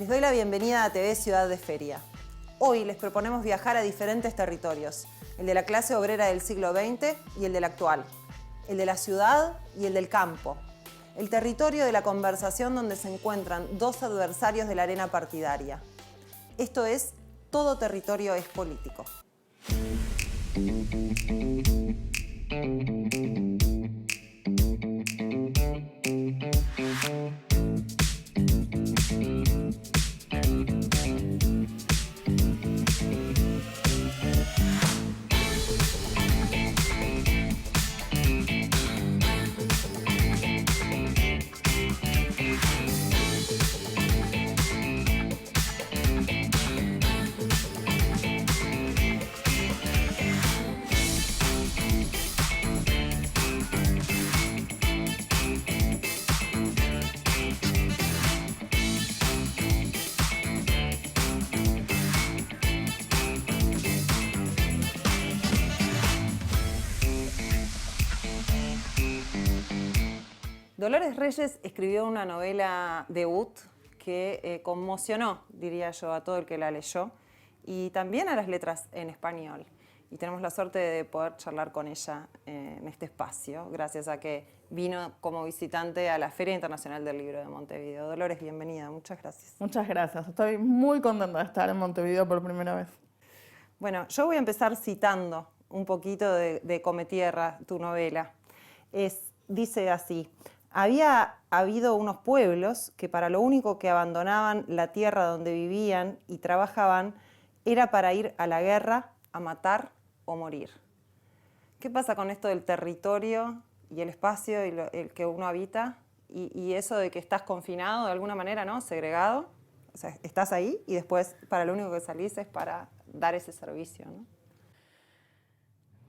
Les doy la bienvenida a TV Ciudad de Feria. Hoy les proponemos viajar a diferentes territorios, el de la clase obrera del siglo XX y el del actual, el de la ciudad y el del campo, el territorio de la conversación donde se encuentran dos adversarios de la arena partidaria. Esto es Todo territorio es político. Dolores Reyes escribió una novela debut que conmocionó, diría yo, a todo el que la leyó y también a las letras en español. Y tenemos la suerte de poder charlar con ella en este espacio, gracias a que vino como visitante a la Feria Internacional del Libro de Montevideo. Dolores, bienvenida, muchas gracias. Muchas gracias, estoy muy contenta de estar en Montevideo por primera vez. Bueno, yo voy a empezar citando un poquito de Cometierra, tu novela. Dice así: había habido unos pueblos que para lo único que abandonaban la tierra donde vivían y trabajaban era para ir a la guerra, a matar o morir. ¿Qué pasa con esto del territorio y el espacio y el que uno habita y eso de que estás confinado de alguna manera, ¿no? Segregado. O sea, estás ahí y después para lo único que salís es para dar ese servicio, ¿no?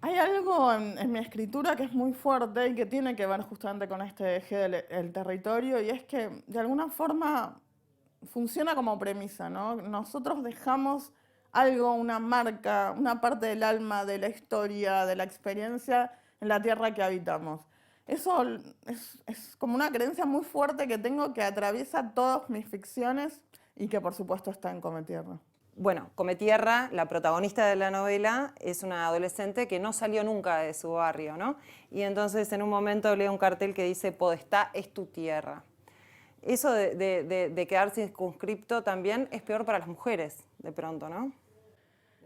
Hay algo en mi escritura que es muy fuerte y que tiene que ver justamente con este eje del territorio, y es que de alguna forma funciona como premisa, ¿no? Nosotros dejamos algo, una marca, una parte del alma, de la historia, de la experiencia en la tierra que habitamos. Eso es como una creencia muy fuerte que tengo, que atraviesa todas mis ficciones y que por supuesto está en Cometierra. Bueno, Cometierra, la protagonista de la novela, es una adolescente que no salió nunca de su barrio, ¿no? Y entonces en un momento lee un cartel que dice Podestá es tu tierra. Eso de quedar circunscripto también es peor para las mujeres, de pronto, ¿no?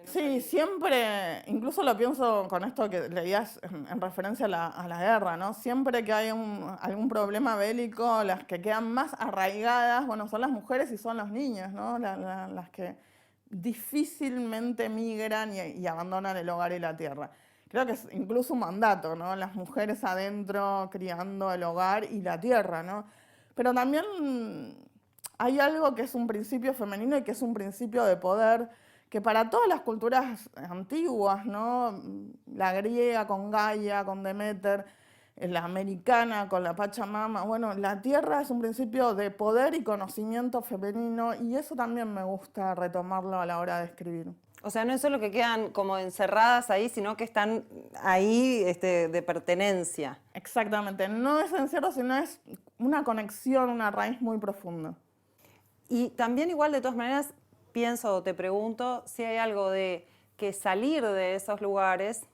Sí, siempre, incluso lo pienso con esto que leías en referencia a la guerra, ¿no? Siempre que hay algún problema bélico, las que quedan más arraigadas, bueno, son las mujeres y son los niños, ¿no? Las que difícilmente migran y abandonan el hogar y la tierra. Creo que es incluso un mandato, ¿no? Las mujeres adentro criando el hogar y la tierra, ¿no? Pero también hay algo que es un principio femenino y que es un principio de poder, que para todas las culturas antiguas, ¿no? La griega con Gaia, con Deméter, la americana con la Pachamama, bueno, la tierra es un principio de poder y conocimiento femenino, y eso también me gusta retomarlo a la hora de escribir. O sea, no es solo que quedan como encerradas ahí, sino que están ahí de pertenencia. Exactamente, no es encierro, sino es una conexión, una raíz muy profunda. Y también igual, de todas maneras, pienso o te pregunto si hay algo de que salir de esos lugares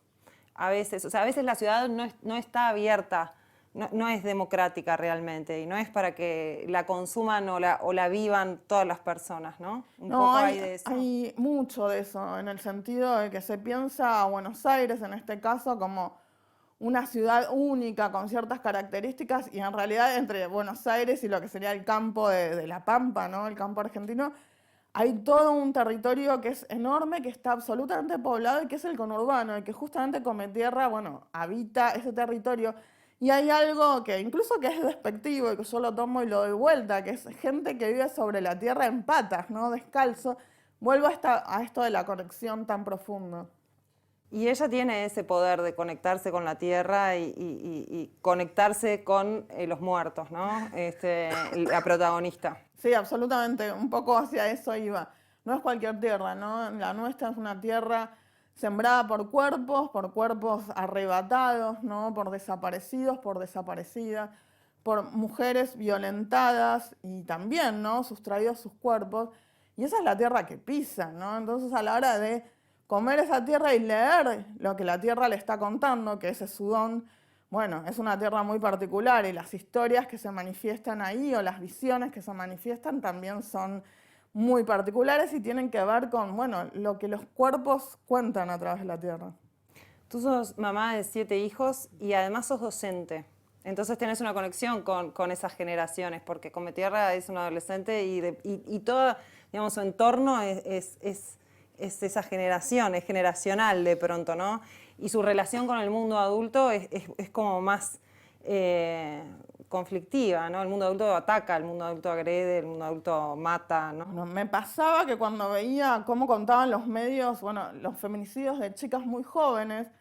a veces, o sea, a veces la ciudad no está abierta, no es democrática realmente y no es para que la consuman o la vivan todas las personas, ¿no? Un poco hay de eso. Hay mucho de eso, en el sentido de que se piensa a Buenos Aires, en este caso, como una ciudad única con ciertas características, y en realidad entre Buenos Aires y lo que sería el campo de La Pampa, ¿no? El campo argentino, hay todo un territorio que es enorme, que está absolutamente poblado y que es el conurbano, y que justamente Cometierra, bueno, habita ese territorio. Y hay algo que incluso que es despectivo y que yo lo tomo y lo doy vuelta, que es gente que vive sobre la tierra en patas, ¿no? Descalzo. Vuelvo a esto de la conexión tan profunda. Y ella tiene ese poder de conectarse con la tierra y conectarse con los muertos, ¿no? La protagonista. Sí, absolutamente. Un poco hacia eso iba. No es cualquier tierra, ¿no? La nuestra es una tierra sembrada por cuerpos arrebatados, ¿no? Por desaparecidos, por desaparecidas, por mujeres violentadas y también, ¿no? Sustraídos sus cuerpos. Y esa es la tierra que pisan, ¿no? Entonces, a la hora de comer esa tierra y leer lo que la tierra le está contando, que ese Sudón, bueno, es una tierra muy particular y las historias que se manifiestan ahí o las visiones que se manifiestan también son muy particulares y tienen que ver con, bueno, lo que los cuerpos cuentan a través de la tierra. Tú sos mamá de 7 hijos y además sos docente. Entonces tenés una conexión con esas generaciones, porque Cometierra es un adolescente y todo, digamos, su entorno es esa generación, es generacional de pronto, ¿no? Y su relación con el mundo adulto es como más conflictiva, ¿no? El mundo adulto ataca, el mundo adulto agrede, el mundo adulto mata, ¿no? Bueno, me pasaba que cuando veía cómo contaban los medios, bueno, los feminicidios de chicas muy jóvenes,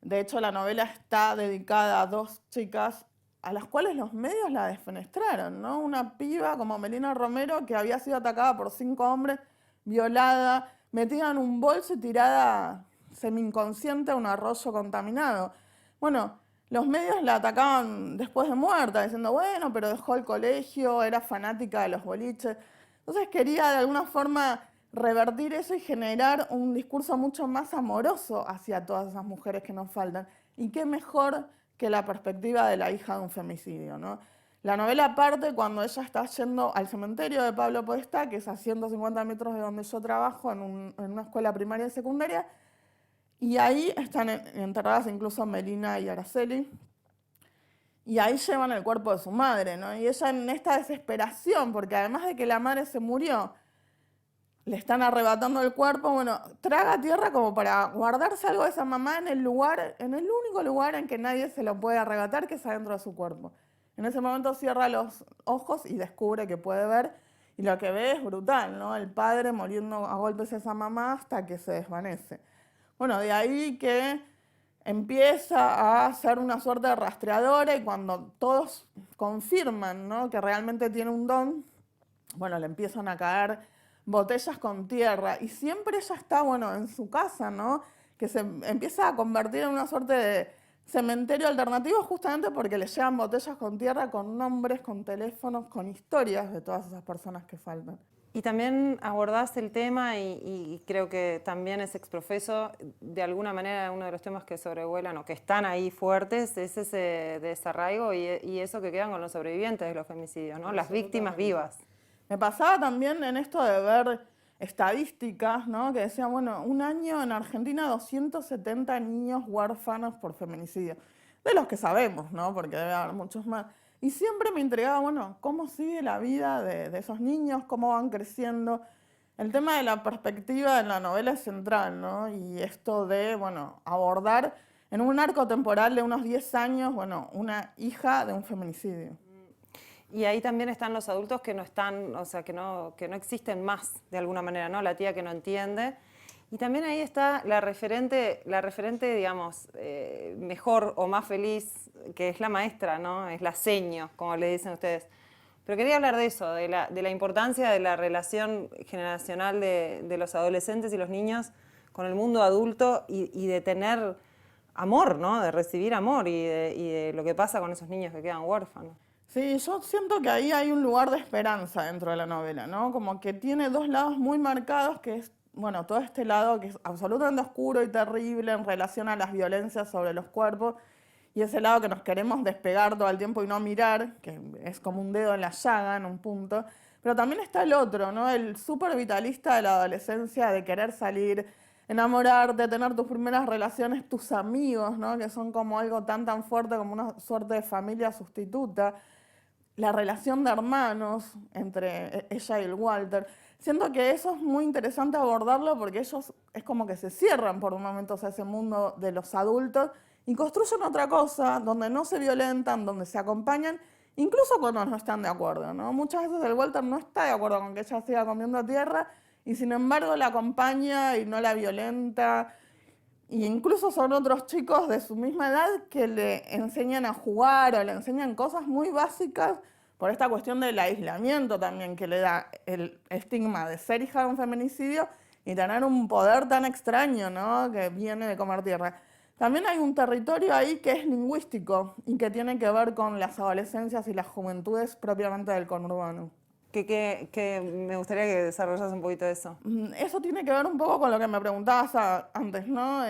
de hecho la novela está dedicada a 2 chicas a las cuales los medios la desfenestraron, ¿no? Una piba como Melina Romero que había sido atacada por 5 hombres, violada, metida en un bolso y tirada semi-inconsciente a un arroyo contaminado. Bueno, los medios la atacaban después de muerta, diciendo, bueno, pero dejó el colegio, era fanática de los boliches. Entonces quería de alguna forma revertir eso y generar un discurso mucho más amoroso hacia todas esas mujeres que nos faltan. Y qué mejor que la perspectiva de la hija de un femicidio, ¿no? La novela parte cuando ella está yendo al cementerio de Pablo Podestá, que es a 150 metros de donde yo trabajo, en una escuela primaria y secundaria, y ahí están enterradas incluso Melina y Araceli, y ahí llevan el cuerpo de su madre, ¿no? Y ella en esta desesperación, porque además de que la madre se murió, le están arrebatando el cuerpo, bueno, traga tierra como para guardarse algo de esa mamá en el único lugar en que nadie se lo puede arrebatar, que es adentro de su cuerpo. En ese momento cierra los ojos y descubre que puede ver, y lo que ve es brutal, ¿no? El padre moliendo a golpes a esa mamá hasta que se desvanece. Bueno, de ahí que empieza a ser una suerte de rastreadora y cuando todos confirman, ¿no?, que realmente tiene un don, bueno, le empiezan a caer botellas con tierra y siempre ella está, bueno, en su casa, ¿no?, que se empieza a convertir en una suerte de cementerio alternativo justamente porque le llevan botellas con tierra, con nombres, con teléfonos, con historias de todas esas personas que faltan. Y también abordás el tema y creo que también es exprofeso, de alguna manera uno de los temas que sobrevuelan o que están ahí fuertes es ese desarraigo y eso que quedan con los sobrevivientes de los femicidios, ¿no? Las víctimas vivas. Me pasaba también en esto de ver estadísticas, ¿no?, que decían, bueno, un año en Argentina 270 niños huérfanos por feminicidio. De los que sabemos, ¿no?, porque debe haber muchos más. Y siempre me intrigaba, bueno, cómo sigue la vida de esos niños, cómo van creciendo. El tema de la perspectiva en la novela es central, ¿no? Y esto de, bueno, abordar en un arco temporal de unos 10 años, bueno, una hija de un feminicidio. Y ahí también están los adultos que no están, o sea, que no existen más de alguna manera, ¿no? La tía que no entiende. Y también ahí está la referente digamos, mejor o más feliz, que es la maestra, ¿no? Es la seño, como le dicen ustedes. Pero quería hablar de eso, de la importancia de la relación generacional de los adolescentes y los niños con el mundo adulto y de tener amor, ¿no? De recibir amor y de lo que pasa con esos niños que quedan huérfanos. Sí, yo siento que ahí hay un lugar de esperanza dentro de la novela, ¿no? Como que tiene 2 lados muy marcados, que es, bueno, todo este lado que es absolutamente oscuro y terrible en relación a las violencias sobre los cuerpos, y ese lado que nos queremos despegar todo el tiempo y no mirar, que es como un dedo en la llaga en un punto. Pero también está el otro, ¿no? El súper vitalista de la adolescencia, de querer salir, enamorarte, tener tus primeras relaciones, tus amigos, ¿no?, que son como algo tan fuerte como una suerte de familia sustituta. La relación de hermanos entre ella y el Walter. Siento que eso es muy interesante abordarlo porque ellos es como que se cierran por momentos a ese mundo de los adultos y construyen otra cosa donde no se violentan, donde se acompañan, incluso cuando no están de acuerdo, ¿no? Muchas veces el Walter no está de acuerdo con que ella siga comiendo tierra y sin embargo la acompaña y no la violenta. Y incluso son otros chicos de su misma edad que le enseñan a jugar o le enseñan cosas muy básicas por esta cuestión del aislamiento también que le da el estigma de ser hija de un feminicidio y tener un poder tan extraño, ¿no?, que viene de comer tierra. También hay un territorio ahí que es lingüístico y que tiene que ver con las adolescencias y las juventudes propiamente del conurbano. Que me gustaría que desarrollas un poquito de eso. Eso tiene que ver un poco con lo que me preguntabas antes, ¿no?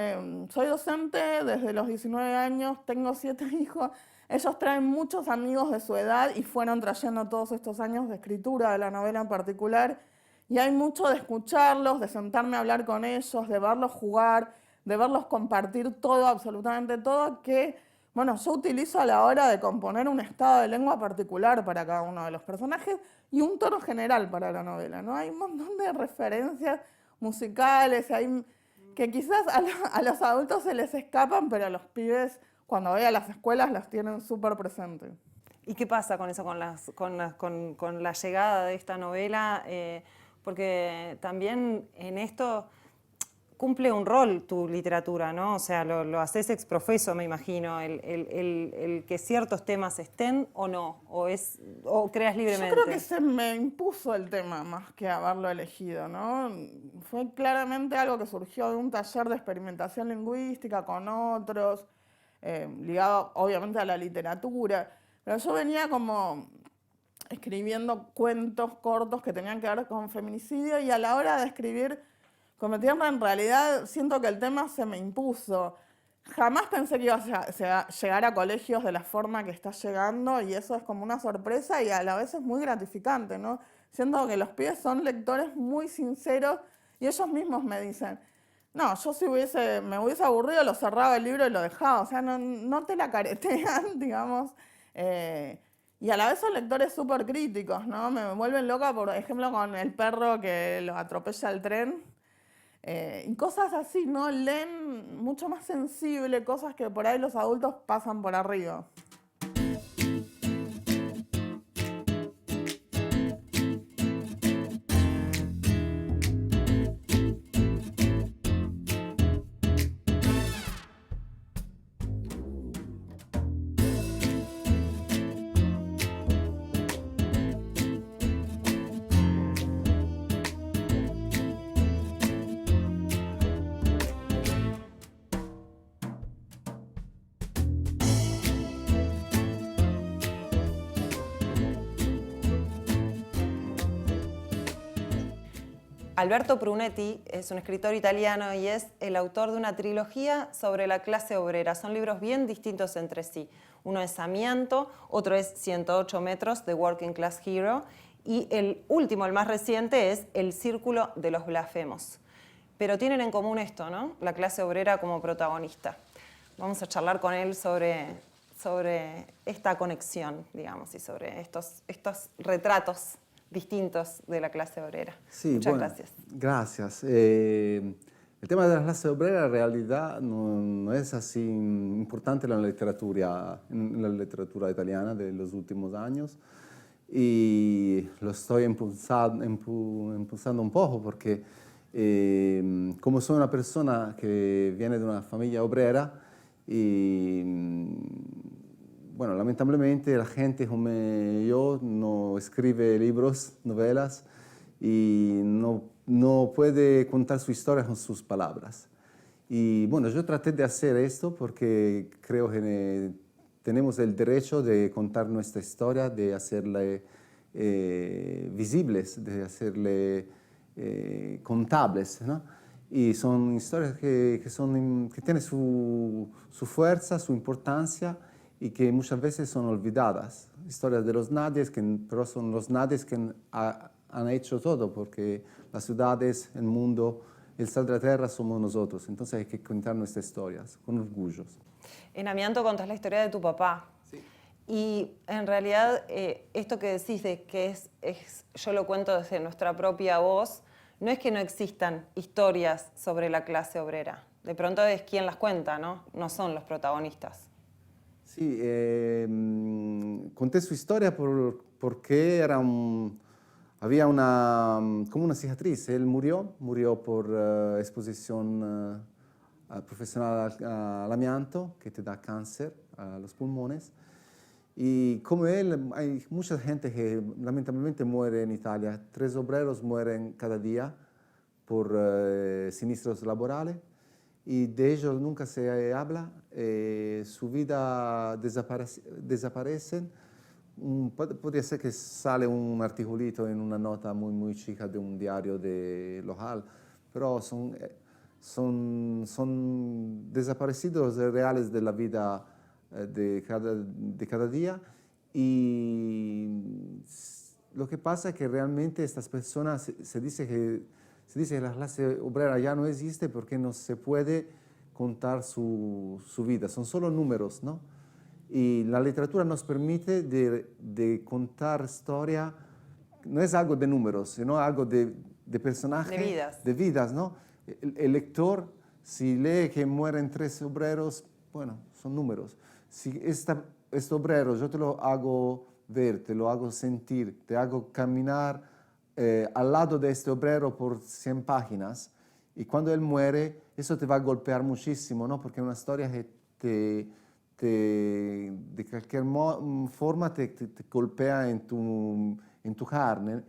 Soy docente desde los 19 años, tengo 7 hijos. Ellos traen muchos amigos de su edad y fueron trayendo todos estos años de escritura de la novela en particular. Y hay mucho de escucharlos, de sentarme a hablar con ellos, de verlos jugar, de verlos compartir todo, absolutamente todo, que, bueno, yo utilizo a la hora de componer un estado de lengua particular para cada uno de los personajes y un tono general para la novela, ¿no? Hay un montón de referencias musicales, que quizás a los adultos se les escapan, pero a los pibes, cuando voy a las escuelas, las tienen súper presentes. ¿Y qué pasa con eso, con la llegada de esta novela? Porque también en esto cumple un rol tu literatura, ¿no? O sea, lo haces ex profeso, me imagino, el que ciertos temas estén o no, o creas libremente. Yo creo que se me impuso el tema más que haberlo elegido, ¿no? Fue claramente algo que surgió de un taller de experimentación lingüística con otros, ligado obviamente a la literatura, pero yo venía como escribiendo cuentos cortos que tenían que ver con feminicidio y a la hora de escribir Come Tierra en realidad siento que el tema se me impuso. Jamás pensé que iba a llegar a colegios de la forma que está llegando y eso es como una sorpresa y a la vez es muy gratificante, ¿no? Siento que los pibes son lectores muy sinceros y ellos mismos me dicen, no, yo si me hubiese aburrido lo cerraba el libro y lo dejaba, o sea, no te la caretean, digamos. Y a la vez son lectores súper críticos, ¿no? Me vuelven loca, por ejemplo, con el perro que lo atropella el tren. Y cosas así, ¿no? Leen mucho más sensible, cosas que por ahí los adultos pasan por arriba. Alberto Prunetti es un escritor italiano y es el autor de una trilogía sobre la clase obrera. Son libros bien distintos entre sí. Uno es Amianto, otro es 108 metros, The Working Class Hero, y el último, el más reciente, es El Círculo de los Blasfemos. Pero tienen en común esto, ¿no? La clase obrera como protagonista. Vamos a charlar con él sobre esta conexión, digamos, y sobre estos retratos distintos de la clase obrera. Sí, muchas bueno, gracias. Gracias. El tema de la clase obrera en realidad no es así importante en la literatura italiana de los últimos años y lo estoy impulsando un poco porque como soy una persona que viene de una familia obrera y bueno, lamentablemente la gente como yo no escribe libros, novelas y no puede contar su historia con sus palabras. Y bueno, yo traté de hacer esto porque creo que tenemos el derecho de contar nuestra historia, de hacerla visibles, de hacerla contables, ¿no? Y son historias que tienen su fuerza, su importancia y que muchas veces son olvidadas. Historias de los nadies, pero son los nadies que han hecho todo, porque las ciudades, el mundo, el sal de la tierra somos nosotros. Entonces hay que contar nuestras historias con orgullo. En Amianto contás la historia de tu papá. Sí. Y en realidad esto que decís de que yo lo cuento desde nuestra propia voz, no es que no existan historias sobre la clase obrera. De pronto es quien las cuenta, ¿no? No son los protagonistas. Sí, conté su historia porque había como una cicatriz. Él murió por exposición profesional al amianto, que te da cáncer a los pulmones. Y como él, hay mucha gente que lamentablemente muere en Italia. 3 obreros mueren cada día por siniestros laborales. y de ellos nunca se habla, su vida desaparecen. Podría ser que sale un articulito en una nota muy, muy chica de un diario local, pero son desaparecidos reales de la vida de cada día. Y lo que pasa es que realmente estas personas, se dice que la clase obrera ya no existe porque no se puede contar su vida, son solo números, ¿no? Y la literatura nos permite de contar historia, no es algo de números, sino algo de personajes, de vidas, ¿no? El lector, si lee que mueren 3 obreros, bueno, son números. Si este obrero yo te lo hago ver, te lo hago sentir, te hago caminar al lado de este obrero por 100 páginas, y cuando él muere, eso te va a golpear muchísimo, ¿no? Porque es una historia que de cualquier forma te golpea en tu carne,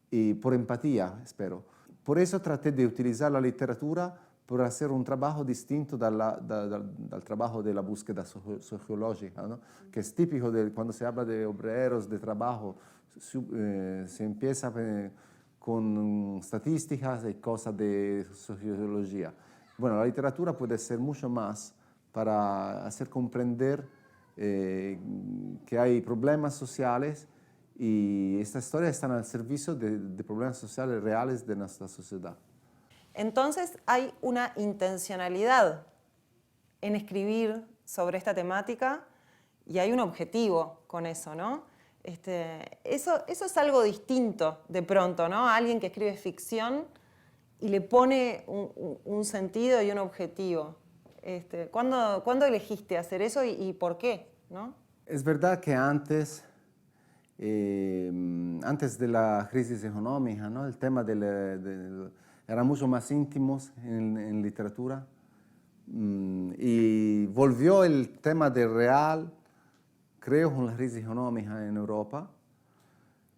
y por empatía, espero. Por eso traté de utilizar la literatura para hacer un trabajo distinto del trabajo de la búsqueda sociológica, ¿no? Que es típico cuando se habla de obreros, de trabajo, se empieza con estadísticas y cosas de sociología. Bueno, la literatura puede ser mucho más para hacer comprender que hay problemas sociales, y estas historias están al servicio de problemas sociales reales de nuestra sociedad. Entonces hay una intencionalidad en escribir sobre esta temática y hay un objetivo con eso, ¿no? Eso es algo distinto de pronto, ¿no? Alguien que escribe ficción y le pone un sentido y un objetivo. ¿Cuándo elegiste hacer eso y por qué, ¿no? Es verdad que antes de la crisis económica, ¿no? El tema era mucho más íntimos en literatura, y volvió el tema del real, creo, con la crisis económica en Europa.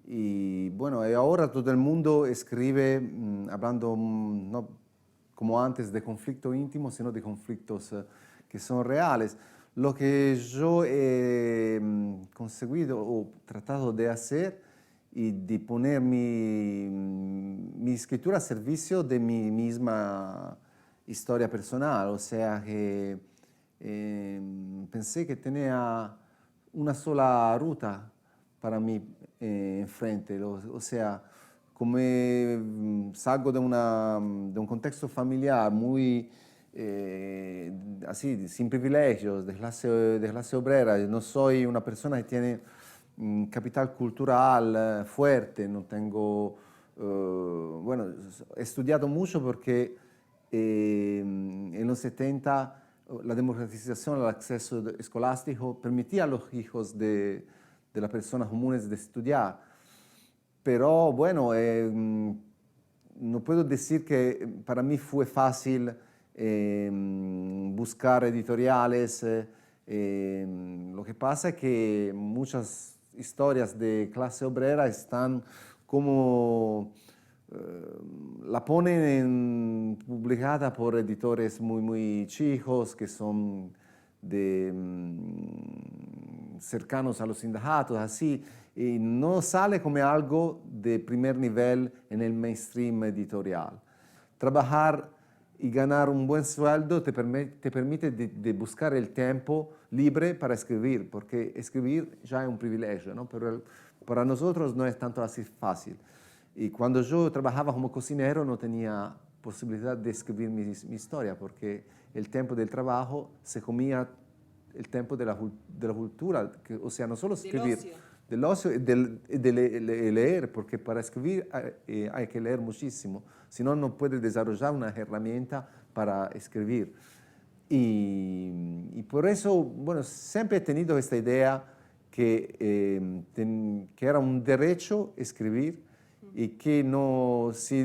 Y bueno, y ahora todo el mundo escribe hablando no como antes de conflictos íntimos, sino de conflictos que son reales. Lo que yo he conseguido o tratado de hacer y de poner mi escritura a servicio de mi misma historia personal. O sea que pensé que tenía una sola ruta para mí enfrente. O sea, como salgo de un contexto familiar muy así, sin privilegios, de clase obrera, no soy una persona que tiene capital cultural fuerte, no tengo, bueno, he estudiado mucho porque en los 70 la democratización, el acceso escolástico permitía a los hijos de las personas comunes de estudiar. Pero bueno, no puedo decir que para mí fue fácil buscar editoriales. Lo que pasa es que muchas historias de clase obrera están como la ponen publicada por editores muy, muy chicos que son cercanos a los sindicatos, así, y no sale como algo de primer nivel en el mainstream editorial. Trabajar y ganar un buen sueldo te permite de buscar el tiempo libre para escribir, porque escribir ya es un privilegio, ¿no? Pero para nosotros no es tanto así fácil. Y cuando yo trabajaba como cocinero no tenía posibilidad de escribir mi historia, porque el tiempo del trabajo se comía el tiempo de la cultura, o sea, no solo escribir, del ocio y de leer, porque para escribir hay que leer muchísimo, si no, no puedes desarrollar una herramienta para escribir. Y por eso, bueno, siempre he tenido esta idea que era un derecho escribir, y que no, si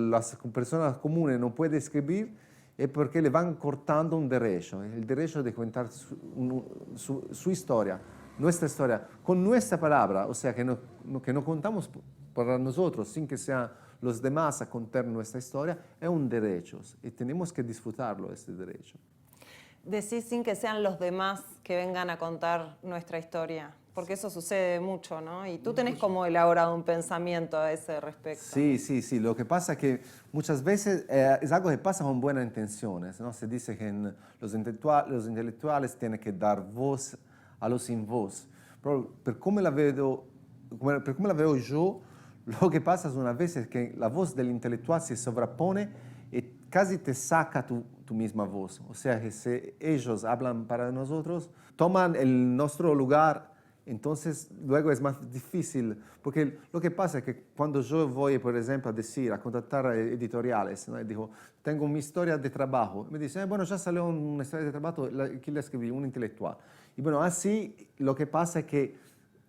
las personas comunes no pueden escribir, es porque le van cortando un derecho, el derecho de contar su historia, nuestra historia, con nuestra palabra, o sea, que no contamos para nosotros, sin que sean los demás a contar nuestra historia, es un derecho y tenemos que disfrutarlo, ese derecho. Decís sin que sean los demás que vengan a contar nuestra historia, porque eso sucede mucho, ¿no? Y tú tenés como elaborado un pensamiento a ese respecto. Sí, sí, sí. Lo que pasa es que muchas veces es algo que pasa con buenas intenciones, ¿no? Se dice que los intelectuales tienen que dar voz a los sin voz. Pero per come la vedo yo, lo que pasa una vez es que la voz del intelectual se sovrapone y casi te saca tu misma voz. O sea que si ellos hablan para nosotros, toman nuestro lugar, entonces luego es más difícil. Porque lo que pasa es que cuando yo voy, por ejemplo, a contactar editoriales, ¿no? Y digo, tengo mi historia de trabajo, me dicen, bueno, ya salió una historia de trabajo, ¿quién la escribió? Un intelectual. Y bueno, así lo que pasa es que,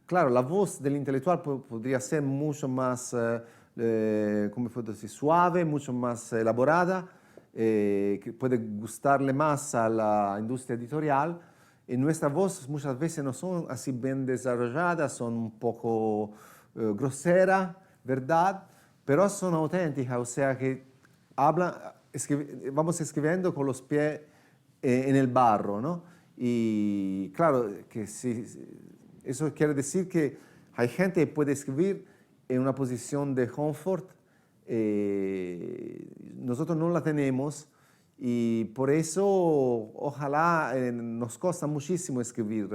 claro, la voz del intelectual podría ser mucho más, ¿cómo puedo decir? Suave, mucho más elaborada, que puede gustarle más a la industria editorial. Y nuestras voces muchas veces no son así bien desarrolladas, son un poco groseras, ¿verdad? Pero son auténticas, o sea que vamos escribiendo con los pies en el barro, ¿no? Y claro, que eso quiere decir que hay gente que puede escribir en una posición de confort, nosotros no la tenemos y por eso ojalá nos cuesta muchísimo escribir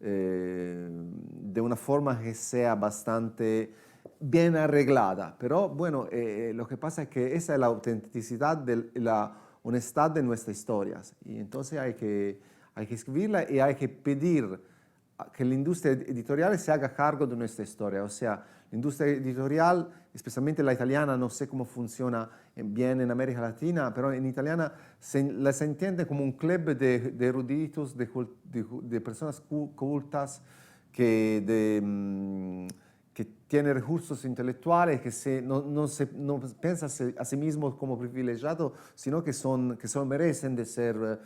de una forma que sea bastante bien arreglada, pero bueno, lo que pasa es que esa es la autenticidad, la honestidad de nuestras historias y entonces hay que escribirla y hay que pedir que la industria editorial se haga cargo de nuestra historia. O sea, la industria editorial, especialmente la italiana, no sé cómo funciona bien en América Latina, pero en italiana se entiende como un club de eruditos, de personas cultas que tienen recursos intelectuales, que no piensan a sí mismos como privilegiados, sino que merecen de ser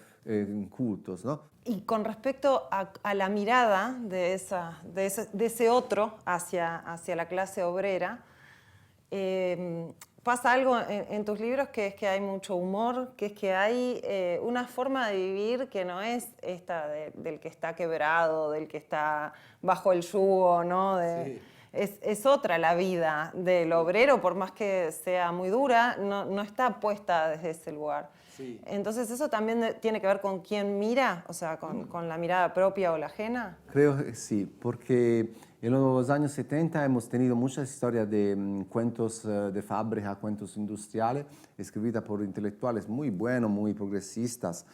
cultos, ¿no? Y con respecto a la mirada de ese otro hacia la clase obrera, pasa algo en tus libros que es que hay mucho humor, que es que hay una forma de vivir que no es esta del que está quebrado, del que está bajo el yugo, ¿no? Sí. Es otra la vida del obrero, por más que sea muy dura, no está puesta desde ese lugar. Sí. Entonces, ¿eso también tiene que ver con quién mira? O sea, con la mirada propia o la ajena. Creo que sí, porque en los años 70 hemos tenido muchas historias de cuentos de fábrica, cuentos industriales, escritas por intelectuales muy buenos, muy progresistas,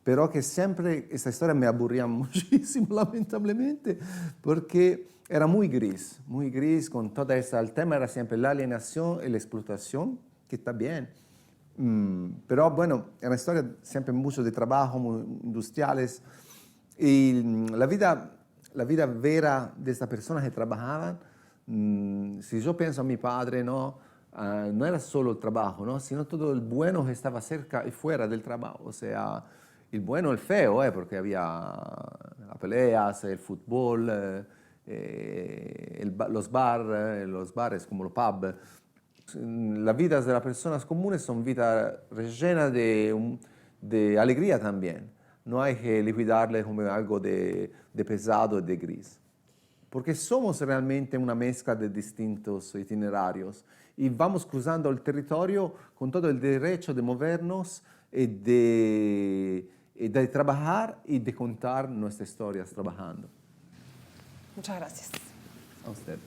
pero que siempre esta historia me aburría muchísimo, lamentablemente, porque era muy gris, con toda esa, el tema era siempre la alienación y la explotación, que está bien. Pero bueno, era una historia siempre mucho de trabajo, muy industriales. Y la vida vera de estas personas que trabajaban, si yo pienso a mi padre, ¿no? No era solo el trabajo, ¿no? Sino todo el bueno que estaba cerca y fuera del trabajo. O sea, el bueno y el feo, porque había las peleas, el fútbol, los bares como los pubs. Las vidas de las personas comunes son vidas llenas de alegría también. No hay que liquidarles como algo de pesado y de gris. Porque somos realmente una mezcla de distintos itinerarios y vamos cruzando el territorio con todo el derecho de movernos y de trabajar y de contar nuestras historias trabajando. Muchas gracias. A ustedes.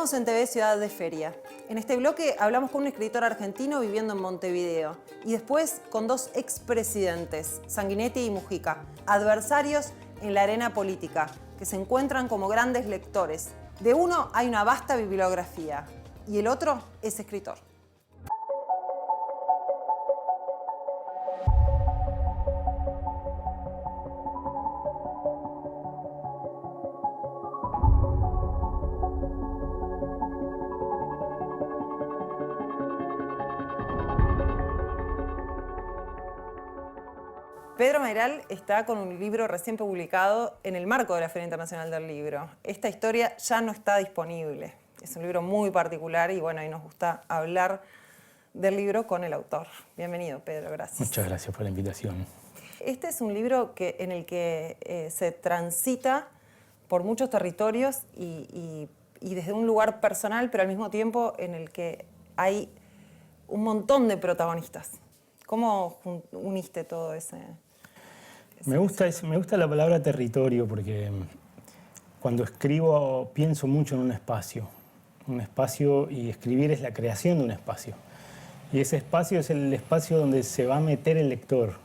Seguimos en TV Ciudad de Feria. En este bloque hablamos con un escritor argentino viviendo en Montevideo y después con dos expresidentes, Sanguinetti y Mujica, adversarios en la arena política, que se encuentran como grandes lectores. De uno hay una vasta bibliografía y el otro es escritor. Pedro Mairal está con un libro recién publicado en el marco de la Feria Internacional del Libro. Esta historia ya no está disponible. Es un libro muy particular y bueno, ahí nos gusta hablar del libro con el autor. Bienvenido, Pedro, gracias. Muchas gracias por la invitación. Este es un libro en el que se transita por muchos territorios y desde un lugar personal, pero al mismo tiempo en el que hay un montón de protagonistas. ¿Cómo uniste todo ese...? Me gusta la palabra territorio porque cuando escribo pienso mucho en un espacio y escribir es la creación de un espacio. Y ese espacio es el espacio donde se va a meter el lector.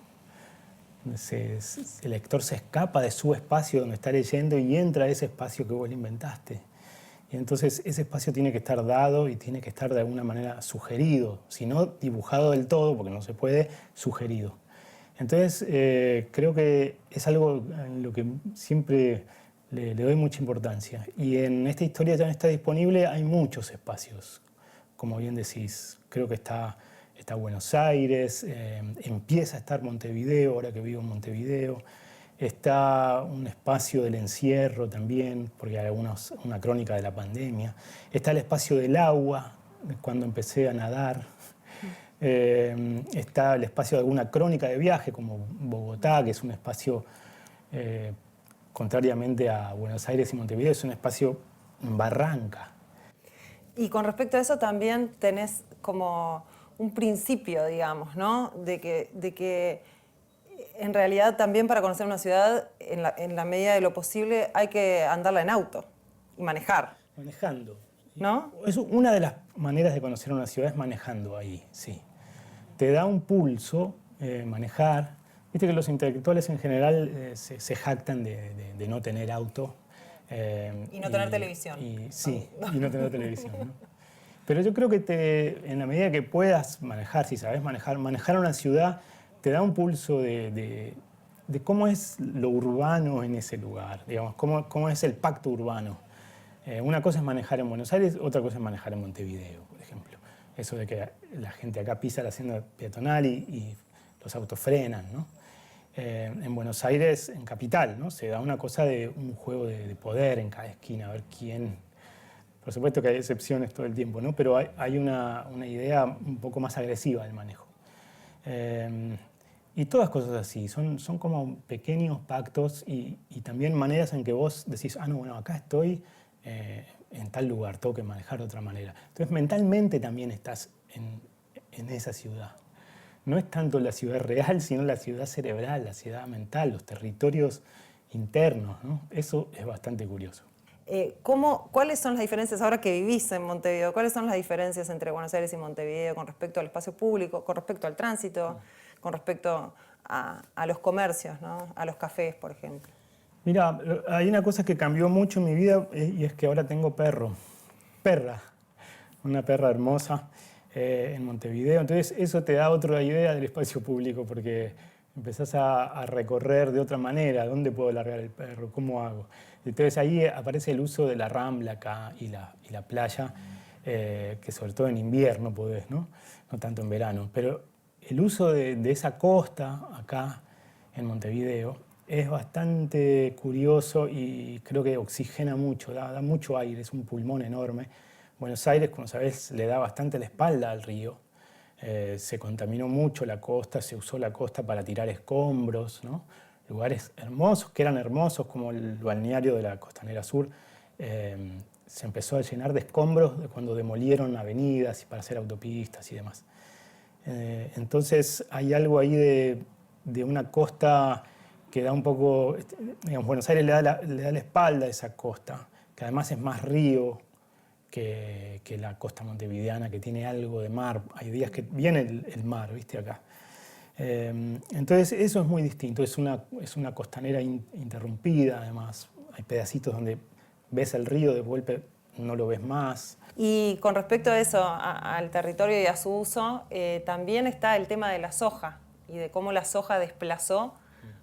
El lector se escapa de su espacio donde está leyendo y entra a ese espacio que vos le inventaste. Y entonces ese espacio tiene que estar dado y tiene que estar de alguna manera sugerido, si no dibujado del todo, porque no se puede, sugerido. Entonces creo que es algo en lo que siempre le doy mucha importancia. Y en esta historia ya no está disponible, hay muchos espacios. Como bien decís, creo que está Buenos Aires, empieza a estar Montevideo, ahora que vivo en Montevideo. Está un espacio del encierro también, porque hay una crónica de la pandemia. Está el espacio del agua, cuando empecé a nadar. Está el espacio de alguna crónica de viaje, como Bogotá, que es un espacio, contrariamente a Buenos Aires y Montevideo, es un espacio en barranca. Y con respecto a eso también tenés como un principio, digamos, ¿no? De que en realidad también para conocer una ciudad, en la medida de lo posible, hay que andarla en auto y manejar. Manejando. ¿No? Es una de las maneras de conocer una ciudad es manejando ahí, sí. Te da un pulso manejar. Viste que los intelectuales en general se jactan de no tener auto. Y no tener televisión. Sí, y no tener televisión, ¿no? Pero yo creo que en la medida que puedas manejar, si sabes manejar una ciudad, te da un pulso de cómo es lo urbano en ese lugar, digamos, cómo es el pacto urbano. Una cosa es manejar en Buenos Aires, otra cosa es manejar en Montevideo, por ejemplo. Eso de que la gente acá pisa la senda peatonal y los autos frenan, ¿no? En Buenos Aires, en Capital, ¿no? Se da una cosa de un juego de poder en cada esquina, a ver quién... Por supuesto que hay excepciones todo el tiempo, ¿no? Pero hay una idea un poco más agresiva del manejo. Y todas cosas así, son como pequeños pactos y también maneras en que vos decís, no, bueno, acá estoy en tal lugar, tengo que manejar de otra manera. Entonces mentalmente también estás en esa ciudad. No es tanto la ciudad real, sino la ciudad cerebral, la ciudad mental, los territorios internos, ¿no? Eso es bastante curioso. ¿Cuáles son las diferencias ahora que vivís en Montevideo? ¿Cuáles son las diferencias entre Buenos Aires y Montevideo con respecto al espacio público, con respecto al tránsito, con respecto a los comercios, ¿no? A los cafés, por ejemplo? Mira, hay una cosa que cambió mucho en mi vida y es que ahora tengo una perra hermosa en Montevideo. Entonces eso te da otra idea del espacio público porque empezás a recorrer de otra manera. ¿Dónde puedo largar el perro? ¿Cómo hago? Entonces ahí aparece el uso de la rambla acá y la playa, que sobre todo en invierno podés, ¿no? No tanto en verano. Pero el uso de esa costa acá en Montevideo es bastante curioso y creo que oxigena mucho, da mucho aire, es un pulmón enorme. Buenos Aires, como sabés, le da bastante la espalda al río. Se contaminó mucho la costa, se usó la costa para tirar escombros, ¿no? Lugares hermosos, que eran hermosos, como el balneario de la Costanera Sur, se empezó a llenar de escombros cuando demolieron avenidas y para hacer autopistas y demás. Entonces hay algo ahí de una costa que da un poco, digamos, Buenos Aires le da la espalda a esa costa, que además es más río que la costa montevideana, que tiene algo de mar. Hay días que viene el mar, ¿viste? Acá. Entonces eso es muy distinto, es una costanera interrumpida además. Hay pedacitos donde ves el río, de golpe no lo ves más. Y con respecto a eso, al territorio y a su uso, también está el tema de la soja y de cómo la soja desplazó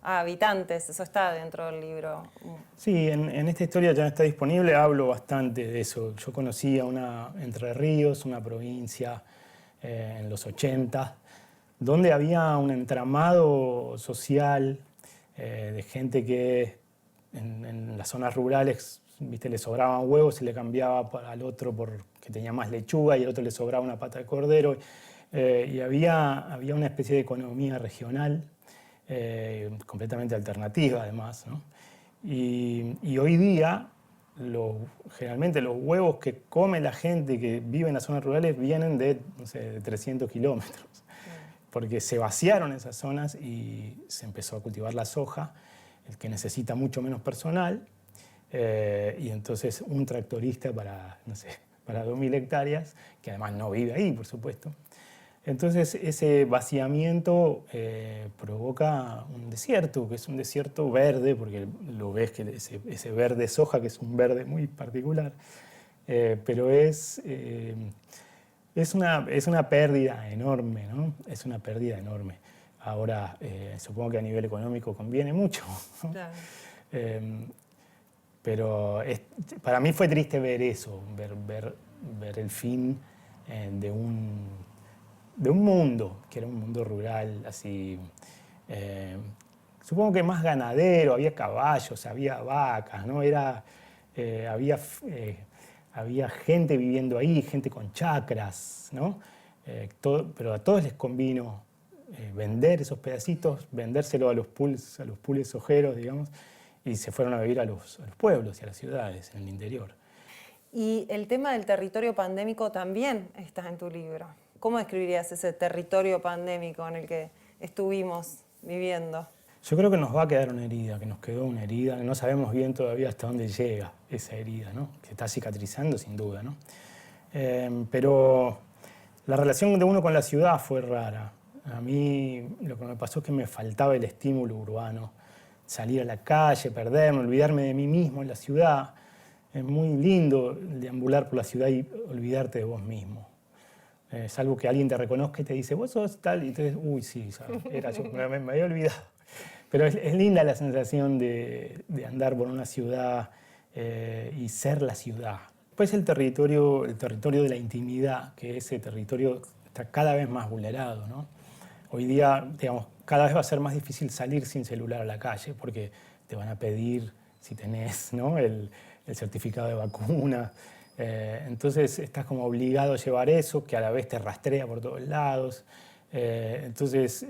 a habitantes. Eso está dentro del libro. Sí, en esta historia ya está disponible, hablo bastante de eso. Yo conocí a una Entre Ríos, una provincia en los 80, donde había un entramado social de gente que en las zonas rurales, ¿viste? Le sobraban huevos y le cambiaba al otro porque tenía más lechuga y al otro le sobraba una pata de cordero. Y había una especie de economía regional completamente alternativa además, ¿no? Y hoy día generalmente los huevos que come la gente que vive en las zonas rurales vienen de, no sé, de 300 kilómetros. Porque se vaciaron esas zonas y se empezó a cultivar la soja, el que necesita mucho menos personal, y entonces un tractorista para, no sé, para 2.000 hectáreas, que además no vive ahí, por supuesto. Entonces ese vaciamiento provoca un desierto, que es un desierto verde, porque lo ves que ese verde soja, que es un verde muy particular, pero es una pérdida enorme, ¿no? Es una pérdida enorme. Ahora, supongo que a nivel económico conviene mucho, ¿no? Claro. Pero para mí fue triste ver eso, ver el fin de un mundo, que era un mundo rural, así. Supongo que más ganadero, había caballos, había vacas, ¿no? Había gente viviendo ahí, gente con chacras, ¿no? Pero a todos les convino vender esos pedacitos, vendérselo a los pools sojeros, digamos, y se fueron a vivir a los pueblos y a las ciudades, en el interior. Y el tema del territorio pandémico también está en tu libro. ¿Cómo describirías ese territorio pandémico en el que estuvimos viviendo? Yo creo que nos va a quedar una herida, que nos quedó una herida, que no sabemos bien todavía hasta dónde llega esa herida, ¿no? Que está cicatrizando sin duda, ¿no? Pero la relación de uno con la ciudad fue rara. A mí lo que me pasó es que me faltaba el estímulo urbano, salir a la calle, perderme, olvidarme de mí mismo en la ciudad. Es muy lindo deambular por la ciudad y olvidarte de vos mismo. Salvo que alguien te reconozca y te dice, vos sos tal, y entonces, uy, sí, ¿sabes? Era yo, me había olvidado. Pero es linda la sensación de andar por una ciudad y ser la ciudad. Después el territorio de la intimidad, que ese territorio está cada vez más vulnerado, ¿no? Hoy día, digamos, cada vez va a ser más difícil salir sin celular a la calle porque te van a pedir si tenés, ¿no? el certificado de vacuna. Entonces estás como obligado a llevar eso, que a la vez te rastrea por todos lados. Entonces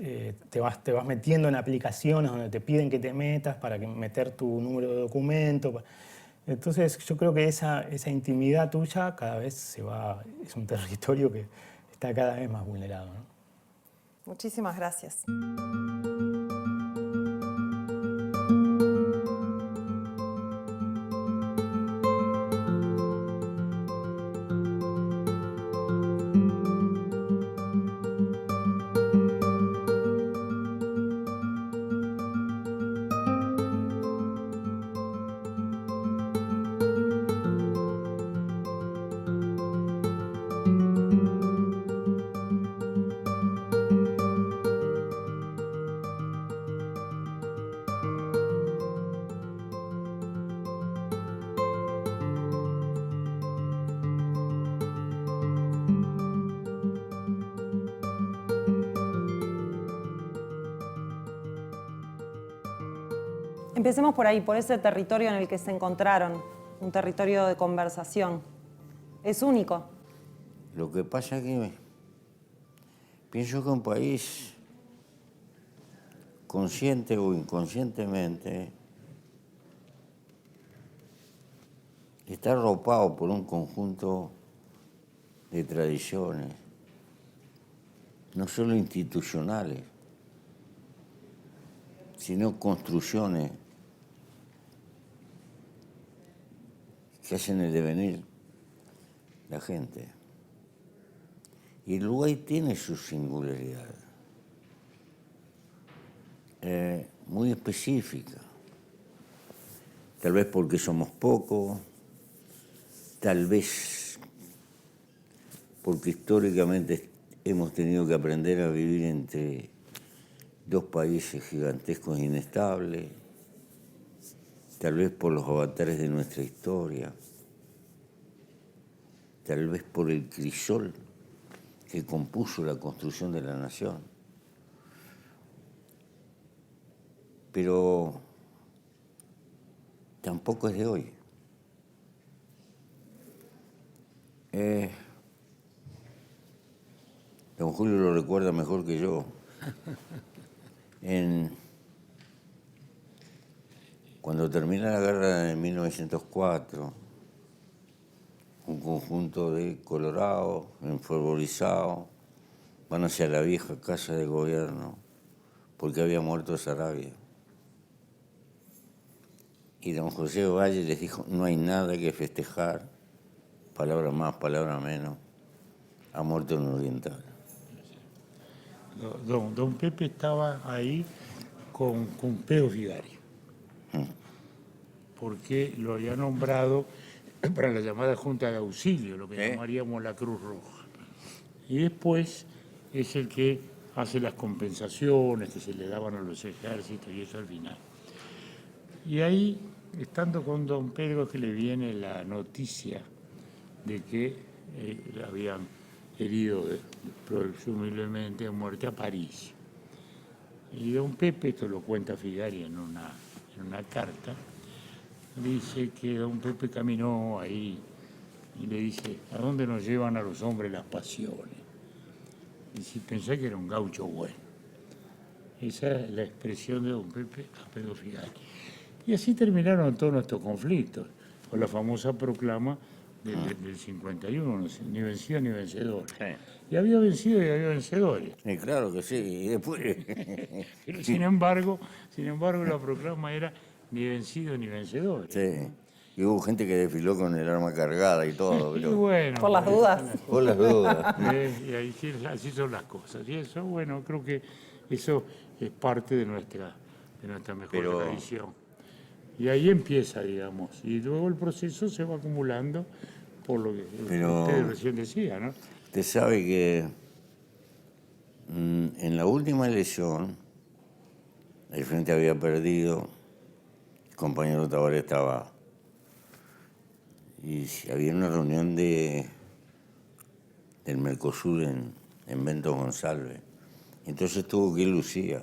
te vas metiendo en aplicaciones donde te piden que te metas para meter tu número de documento. Entonces yo creo que esa intimidad tuya cada vez es un territorio que está cada vez más vulnerado, ¿no? Muchísimas gracias. Empecemos por ahí, por ese territorio en el que se encontraron, un territorio de conversación. Es único. Lo que pasa es que pienso que un país, consciente o inconscientemente, está arropado por un conjunto de tradiciones, no solo institucionales, sino construcciones que hacen el devenir la gente. Y el Uruguay tiene su singularidad, muy específica. Tal vez porque somos pocos, tal vez porque históricamente hemos tenido que aprender a vivir entre dos países gigantescos e inestables, tal vez por los avatares de nuestra historia, tal vez por el crisol que compuso la construcción de la nación. Pero tampoco es de hoy. Don Julio lo recuerda mejor que yo. Cuando termina la guerra de 1904, un conjunto de colorados, enfervorizados, van hacia la vieja casa de gobierno porque había muerto Saravia. Y don José Valle les dijo, no hay nada que festejar, palabra más, palabra menos, ha muerto un oriental. Don Pepe estaba ahí con Pedro Figari, porque lo había nombrado para la llamada Junta de Auxilio, lo que llamaríamos la Cruz Roja. Y después es el que hace las compensaciones que se le daban a los ejércitos y eso al final. Y ahí, estando con don Pedro, que le viene la noticia de que le habían herido presumiblemente a muerte a París. Y don Pepe, esto lo cuenta Figari en una carta, dice que don Pepe caminó ahí y le dice, ¿a dónde nos llevan a los hombres las pasiones? Y si pensé que era un gaucho bueno. Esa es la expresión de don Pepe a Pedro Figari. Y así terminaron todos nuestros conflictos, con la famosa proclama del 51, ni vencido ni vencedor. Sí. Y había vencido y había vencedores. Sí, claro que sí, y después... Pero sin embargo, la proclama era ni vencido ni vencedor. Sí, y hubo gente que desfiló con el arma cargada y todo. Pero... Y bueno, Por las dudas. Por las dudas. Y ahí así son las cosas. Y eso, bueno, creo que eso es parte de nuestra mejor tradición. Y ahí empieza, digamos, y luego el proceso se va acumulando por lo que usted recién decía, ¿no? Usted sabe que en la última elección el Frente había perdido, el compañero Tabaré estaba, y había una reunión del Mercosur en Bento González. Entonces tuvo que ir Lucía,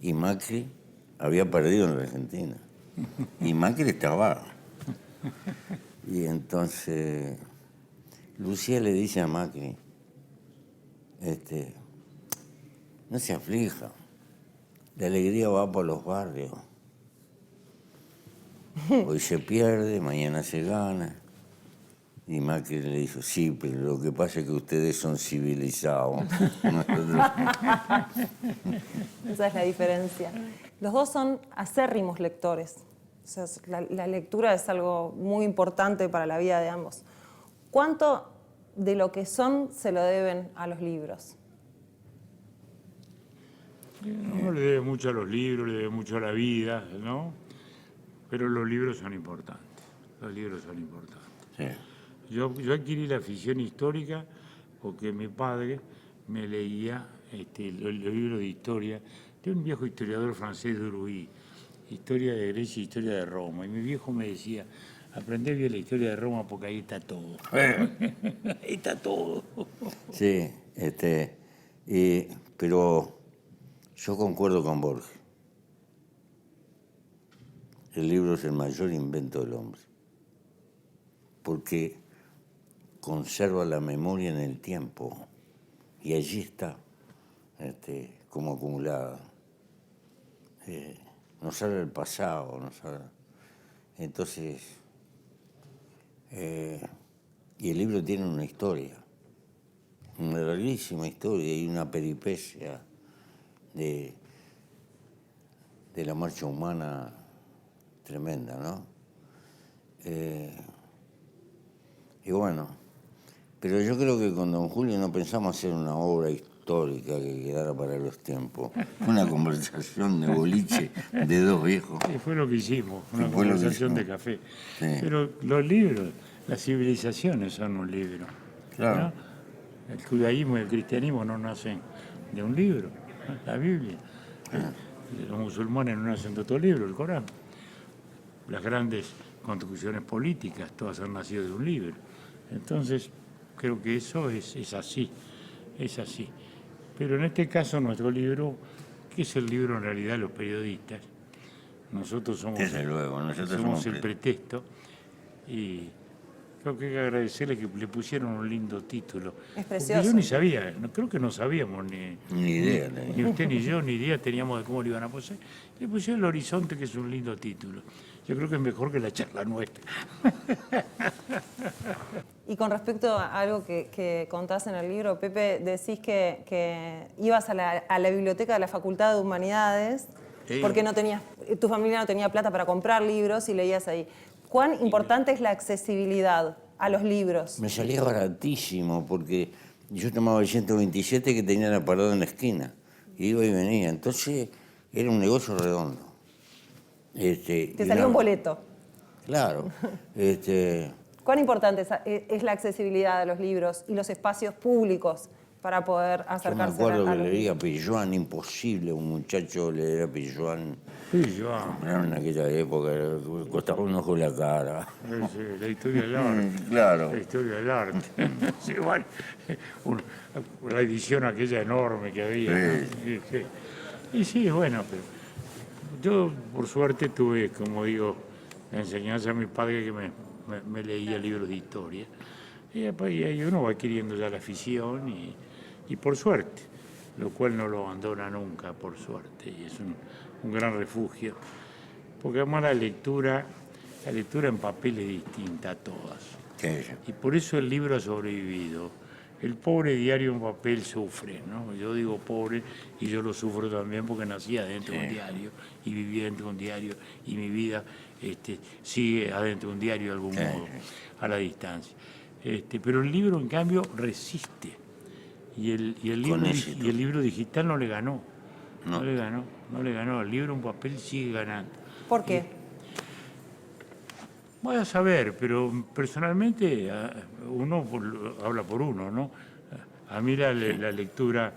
y Macri había perdido en la Argentina. Y Macri estaba. Y entonces Lucía le dice a Macri, no se aflija, la alegría va por los barrios. Hoy se pierde, mañana se gana. Y Macri le dijo, sí, pero lo que pasa es que ustedes son civilizados. Esa es la diferencia. Los dos son acérrimos lectores. O sea, la lectura es algo muy importante para la vida de ambos. ¿Cuánto de lo que son se lo deben a los libros? Uno le debe mucho a los libros, le debe mucho a la vida, ¿no? Pero los libros son importantes. Los libros son importantes. Sí. Yo adquirí la afición histórica porque mi padre me leía los libros de historia de un viejo historiador francés de Uruguay, historia de Grecia y historia de Roma. Y mi viejo me decía, aprendé bien la historia de Roma porque ahí está todo. Ahí está todo. Sí, pero yo concuerdo con Borges. El libro es el mayor invento del hombre, porque conserva la memoria en el tiempo y allí está, como acumulada. Nos habla del pasado, nos habla. Entonces, y el libro tiene una historia, una larguísima historia y una peripecia de la marcha humana tremenda, ¿no? Y bueno, Pero yo creo que con don Julio no pensamos hacer una obra histórica que quedara para los tiempos. Fue una conversación de boliche de dos viejos. Sí, fue lo que hicimos, una Fue lo que conversación de hicimos. café. Sí. Pero los libros, las civilizaciones son un libro. Claro. ¿no? El judaísmo y el cristianismo no nacen de un libro, ¿no? La Biblia. Los musulmanes no nacen de otro libro, el Corán. Las grandes construcciones políticas, todas han nacido de un libro. Entonces, creo que eso es así, es así. Pero en este caso, nuestro libro, que es el libro en realidad de los periodistas, nosotros somos, Desde luego, nosotros somos el pretexto, y creo que hay que agradecerle que le pusieron un lindo título. Es Porque precioso. yo ni sabía, creo que no sabíamos Ni idea ni tenía. usted ni yo, ni idea teníamos de cómo lo iban a poner. Le pusieron El Horizonte, que es un lindo título. Yo creo que es mejor que la charla nuestra. Y con respecto a algo que contás en el libro, Pepe, decís que ibas a la biblioteca de la Facultad de Humanidades Sí. porque tu familia no tenía plata para comprar libros y leías ahí. ¿Cuán importante es la accesibilidad a los libros? Me salía baratísimo porque yo tomaba el 127 que tenía la parada en la esquina. Iba y venía. Entonces era un negocio redondo. Te salía un boleto. Claro. ¿Cuán importante es la accesibilidad de los libros y los espacios públicos para poder Yo me acercarse acuerdo a que los leía libros? Pilluan, imposible un muchacho leer a Pilluan. Sí, yo, En aquella época costaba un ojo la cara. la historia del arte. Claro. La historia del arte. Sí, igual, la edición aquella enorme que había. ¿no? Sí, sí. Y sí, bueno, pero yo por suerte tuve, como digo, la enseñanza de mi padre que me leía libros de historia. Y después y ahí uno va adquiriendo ya la afición y por suerte, lo cual no lo abandona nunca, por suerte. Y es un gran refugio. Porque además la lectura en papel es distinta a todas. Sí. Y por eso el libro ha sobrevivido. El pobre diario en papel sufre, ¿no? Yo digo pobre y yo lo sufro también porque nací adentro de un diario y viví dentro de un diario y mi vida sigue adentro de un diario de algún modo, a la distancia. Pero el libro, en cambio, resiste. Y el Con éxito. libro digital no le ganó. No. No le ganó. El libro en papel sigue ganando. ¿Por qué? Voy a saber, pero personalmente uno habla por uno, ¿no? A mí la lectura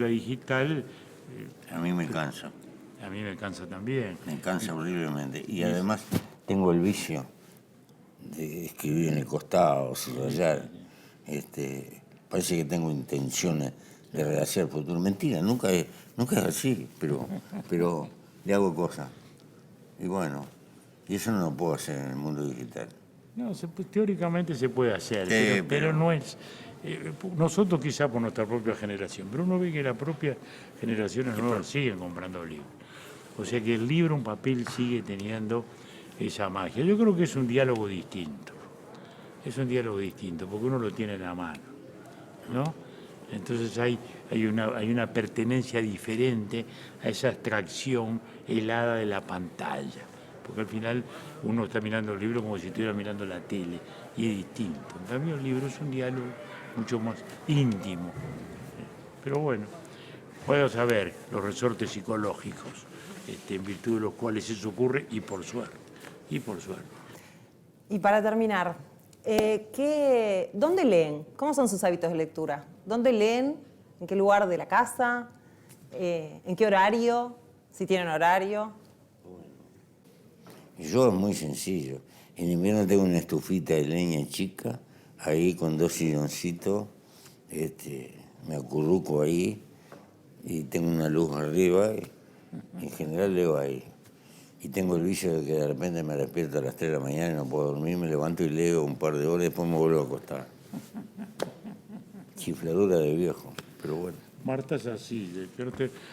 digital A mí me cansa. a mí me cansa también. Me cansa horriblemente. Y además tengo el vicio de escribir en el costado, subrayar. Parece que tengo intenciones de redactar el futuro. Mentira, nunca es así, pero le hago cosas. Y bueno, y eso no lo puedo hacer en el mundo digital. No, teóricamente se puede hacer, Sí, pero no es... nosotros quizá por nuestra propia generación, pero uno ve que las propias generaciones nuevas siguen comprando libros. O sea que el libro en papel sigue teniendo esa magia. Yo creo que es un diálogo distinto. Es un diálogo distinto, porque uno lo tiene en la mano, ¿no? Entonces hay una pertenencia diferente a esa abstracción helada de la pantalla. Porque al final uno está mirando el libro como si estuviera mirando la tele, y es distinto. En cambio, el libro es un diálogo mucho más íntimo. Pero bueno, puedo saber los resortes psicológicos, en virtud de los cuales eso ocurre, y por suerte. Y para terminar, ¿dónde leen? ¿Cómo son sus hábitos de lectura? ¿Dónde leen? ¿En qué lugar de la casa? ¿En qué horario? Si tienen horario. Yo es muy sencillo. En invierno tengo una estufita de leña chica, ahí con 2 silloncitos, me acurruco ahí y tengo una luz arriba y en general leo ahí. Y tengo el vicio de que de repente me despierto a las 3 de la mañana y no puedo dormir, me levanto y leo un par de horas y después me vuelvo a acostar. Chifladura de viejo, pero bueno. Marta es así,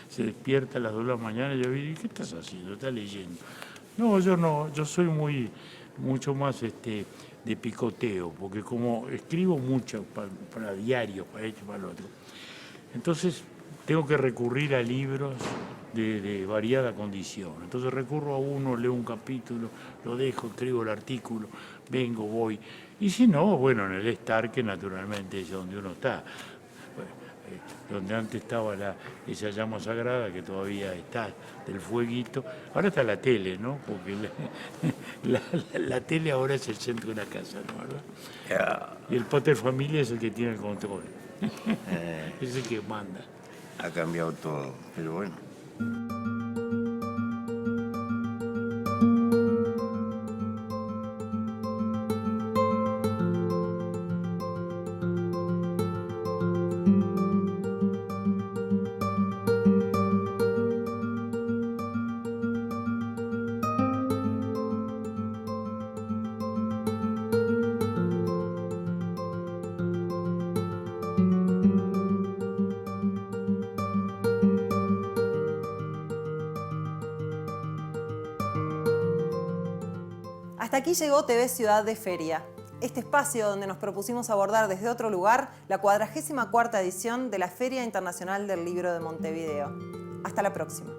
se despierta a las 2 de la mañana y yo digo, ¿qué estás haciendo? ¿Estás leyendo? No, yo soy mucho más de picoteo, porque como escribo mucho para diarios, para esto y para lo otro, entonces tengo que recurrir a libros de variada condición. Entonces recurro a uno, leo un capítulo, lo dejo, escribo el artículo, vengo, voy. Y si no, bueno, en el estar, que naturalmente es donde uno está. Donde antes estaba esa llama sagrada, que todavía está, del fueguito. Ahora está la tele, ¿no? Porque la tele ahora es el centro de la casa, ¿no? ¿Verdad? Y el pater familia es el que tiene el control. Es el que manda. Ha cambiado todo, pero bueno. Hasta aquí llegó TV Ciudad de Feria, este espacio donde nos propusimos abordar desde otro lugar la 44ª edición de la Feria Internacional del Libro de Montevideo. Hasta la próxima.